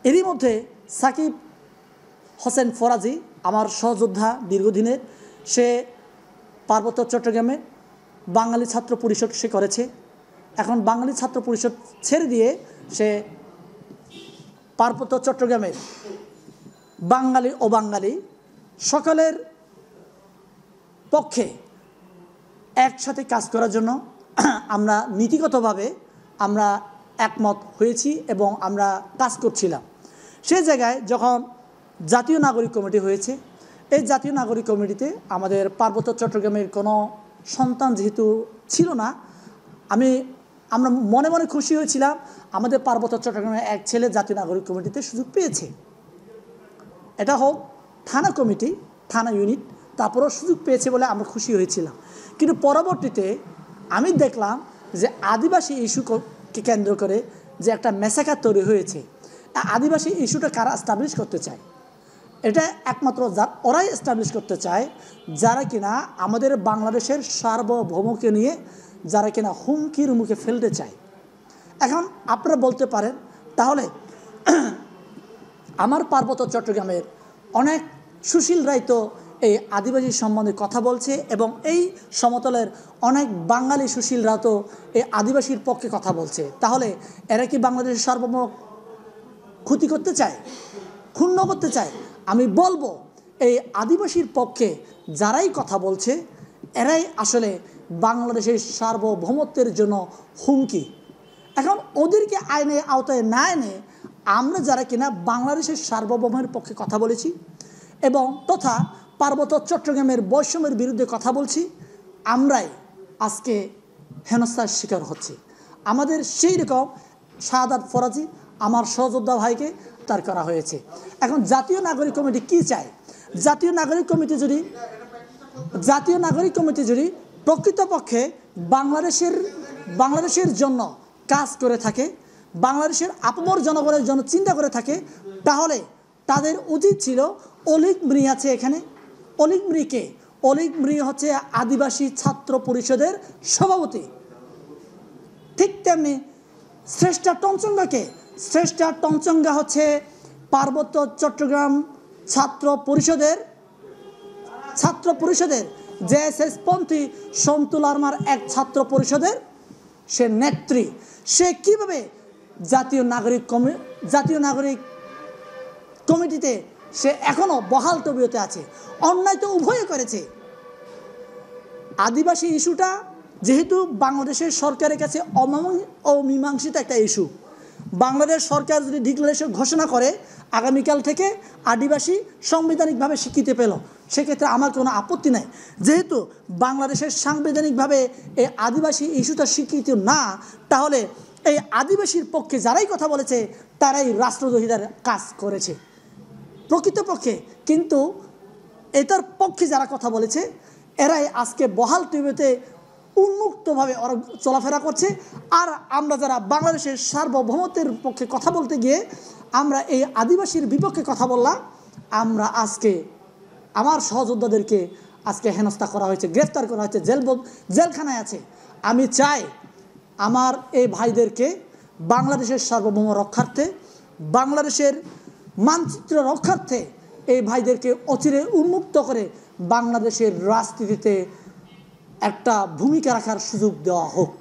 এরই মধ্যে সাকিব হোসেন ফরাজি আমার সহযোদ্ধা দীর্ঘদিনের, সে পার্বত্য চট্টগ্রামে বাঙালি ছাত্র পরিষদ সে করেছে। এখন বাঙালি ছাত্র পরিষদ ছেড়ে দিয়ে সে পার্বত্য চট্টগ্রামের বাঙালি ও বাঙালি সকলের পক্ষে একসাথে কাজ করার জন্য আমরা নীতিগতভাবে আমরা একমত হয়েছি এবং আমরা কাজ করছিলাম। সেই জায়গায় যখন জাতীয় নাগরিক কমিটি হয়েছে, এই জাতীয় নাগরিক কমিটিতে আমাদের পার্বত্য চট্টগ্রামের কোনো সন্তান যেহেতু ছিল না, আমরা মনে মনে খুশি হয়েছিলাম আমাদের পার্বত্য চট্টগ্রামের এক ছেলে জাতীয় নাগরিক কমিটিতে সুযোগ পেয়েছে। এটা হোক থানা কমিটি, থানা ইউনিট, তারপরেও সুযোগ পেয়েছে বলে আমরা খুশি হয়েছিলাম। কিন্তু পরবর্তীতে আমি দেখলাম যে আদিবাসী ইস্যুকে কেন্দ্র করে যে একটা মেসাকার তৈরি হয়েছে। আদিবাসী ইস্যুটা কারা এস্টাবলিশ করতে চায়? এটা একমাত্র ওরাই এস্টাবলিশ করতে চায় যারা কিনা আমাদের বাংলাদেশের সার্বভৌমকে নিয়ে যারা কিনা হুমকির মুখে ফেলতে চায়। এখন আপনারা বলতে পারেন তাহলে আমার পার্বত্য চট্টগ্রামের অনেক সুশীলরাই তো এই আদিবাসী সম্বন্ধে কথা বলছে এবং এই সমতলের অনেক বাঙালি সুশীলরা তো এই আদিবাসীর পক্ষে কথা বলছে, তাহলে এরা কি বাংলাদেশের সার্বভৌম ক্ষতি করতে চায়, ক্ষুণ্ণ করতে চায়? আমি বলবো এই আদিবাসীর পক্ষে যারাই কথা বলছে এরাই আসলে বাংলাদেশের সার্বভৌমত্বের জন্য হুমকি। এখন ওদেরকে আইনের আওতায় না এনে আমরা যারা কিনা বাংলাদেশের সার্বভৌমের পক্ষে কথা বলেছি এবং তথা পার্বত্য চট্টগ্রামের বৈষম্যের বিরুদ্ধে কথা বলছি, আমরাই আজকে হেনস্থার শিকার হচ্ছি। আমাদের সেই রকম শাহাদাত ফরাজি আমার সহযোদ্ধা ভাইকে তার করা হয়েছে। এখন জাতীয় নাগরিক কমিটি কি চায়? জাতীয় নাগরিক কমিটি যদি প্রকৃতপক্ষে বাংলাদেশের জন্য কাজ করে থাকে, বাংলাদেশের আপামর জনগণের জন্য চিন্তা করে থাকে, তাহলে তাদের উচিত ছিল অলিক মৃ আছে এখানে, অলিক মৃ হচ্ছে আদিবাসী ছাত্র পরিষদের সভাপতি। ঠিক তেমনি শ্রেষ্ঠা টঞ্চঙ্গা হচ্ছে পার্বত্য চট্টগ্রাম ছাত্র পরিষদের জেএসএস পন্থী সন্তুল আরমার এক ছাত্র পরিষদের সে নেত্রী। সে কিভাবে জাতীয় নাগরিক কমিটিতে সে এখনো বহাল তবিয়তে আছে? অন্যায় তো উভয়ে করেছে। আদিবাসী ইস্যুটা যেহেতু বাংলাদেশের সরকারের কাছে অমীমাংসিত একটা ইস্যু, বাংলাদেশ সরকার যদি ডিক্লারেশন ঘোষণা করে আগামীকাল থেকে আদিবাসী সাংবিধানিকভাবে স্বীকৃতি পেল, সেক্ষেত্রে আমার কোনো আপত্তি নাই। যেহেতু বাংলাদেশের সাংবিধানিকভাবে এই আদিবাসী ইস্যুটা স্বীকৃতি না, তাহলে এই আদিবাসীর পক্ষে যারাই কথা বলেছে তারাই রাষ্ট্রদ্রোহিতার কাজ করেছে প্রকৃতপক্ষে। কিন্তু এটার পক্ষে যারা কথা বলেছে এরাই আজকে বহাল তবিয়তে উন্মুক্তভাবে ওরা চলাফেরা করছে। আর আমরা যারা বাংলাদেশের সার্বভৌমত্বের পক্ষে কথা বলতে গিয়ে আমরা এই আদিবাসীর বিপক্ষে কথা বললাম, আমরা আজকে আমার সহযোদ্ধাদেরকে আজকে হেনস্থা করা হয়েছে, গ্রেফতার করা হয়েছে, জেলখানায় আছে। আমি চাই আমার এই ভাইদেরকে বাংলাদেশের সার্বভৌম রক্ষার্থে, বাংলাদেশের মানচিত্র রক্ষার্থে এই ভাইদেরকে অচিরে উন্মুক্ত করে বাংলাদেশের রাজনীতিতে একটা ভূমিকা রাখার সুযোগ দেওয়া হোক।